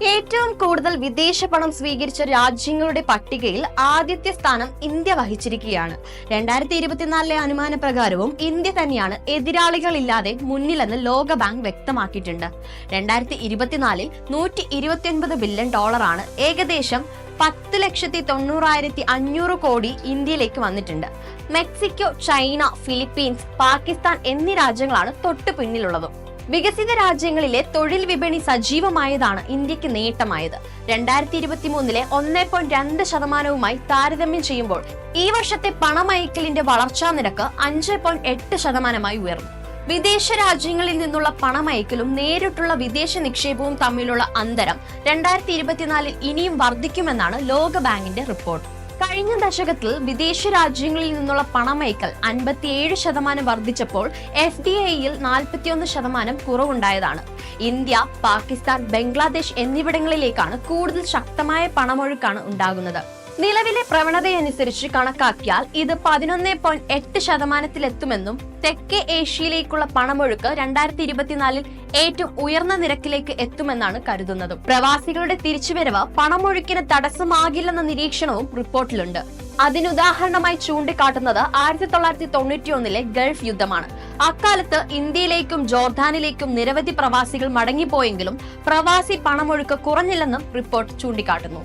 ഏറ്റവും കൂടുതൽ വിദേശ പണം സ്വീകരിച്ച രാജ്യങ്ങളുടെ പട്ടികയിൽ ആദ്യത്തെ സ്ഥാനം ഇന്ത്യ വഹിച്ചിരിക്കുകയാണ്. 2024 അനുമാന പ്രകാരവും ഇന്ത്യ തന്നെയാണ് എതിരാളികളില്ലാതെ മുന്നിലെന്ന് ലോക ബാങ്ക് വ്യക്തമാക്കിയിട്ടുണ്ട്. 2024 $129 ബില്യൺ ആണ്, ഏകദേശം 10,90,500 കോടി ഇന്ത്യയിലേക്ക് വന്നിട്ടുണ്ട്. മെക്സിക്കോ, ചൈന, ഫിലിപ്പീൻസ്, പാകിസ്ഥാൻ എന്നീ രാജ്യങ്ങളാണ് തൊട്ടു പിന്നിലുള്ളത്. വികസിത രാജ്യങ്ങളിലെ തൊഴിൽ വിപണി സജീവമായതാണ് ഇന്ത്യക്ക് നേട്ടമായത്. 2023 1.2% താരതമ്യം ചെയ്യുമ്പോൾ ഈ വർഷത്തെ പണമയക്കലിന്റെ വളർച്ചാ നിരക്ക് 5.8% ഉയർന്നു. വിദേശ രാജ്യങ്ങളിൽ നിന്നുള്ള പണമയക്കലും നേരിട്ടുള്ള വിദേശ നിക്ഷേപവും തമ്മിലുള്ള അന്തരം 2024 ഇനിയും വർദ്ധിക്കുമെന്നാണ് ലോക ബാങ്കിന്റെ റിപ്പോർട്ട്. കഴിഞ്ഞ ദശകത്തിൽ വിദേശ രാജ്യങ്ങളിൽ നിന്നുള്ള പണമയക്കൽ 57% വർദ്ധിച്ചപ്പോൾ FDIയിൽ 41% കുറവുണ്ടായതാണ്. ഇന്ത്യ, പാകിസ്ഥാൻ, ബംഗ്ലാദേശ് എന്നിവിടങ്ങളിലേക്കാണ് കൂടുതൽ ശക്തമായ പണമൊഴുക്കാണ് ഉണ്ടാകുന്നത്. നിലവിലെ പ്രവണതയനുസരിച്ച് കണക്കാക്കിയാൽ ഇത് 11.8%-ലെത്തുമെന്നും തെക്കേ ഏഷ്യയിലേക്കുള്ള പണമൊഴുക്ക് 2024 ഏറ്റവും ഉയർന്ന നിരക്കിലേക്ക് എത്തുമെന്നാണ് കരുതുന്നത്. പ്രവാസികളുടെ തിരിച്ചുവരവ് പണമൊഴുക്കിന് തടസ്സമാകില്ലെന്ന നിരീക്ഷണവും റിപ്പോർട്ടിലുണ്ട്. അതിനുദാഹരണമായി ചൂണ്ടിക്കാട്ടുന്നത് 1991 ഗൾഫ് യുദ്ധമാണ്. അക്കാലത്ത് ഇന്ത്യയിലേക്കും ജോർദാനിലേക്കും നിരവധി പ്രവാസികൾ മടങ്ങിപ്പോയെങ്കിലും പ്രവാസി പണമൊഴുക്ക് കുറഞ്ഞില്ലെന്നും റിപ്പോർട്ട് ചൂണ്ടിക്കാട്ടുന്നു.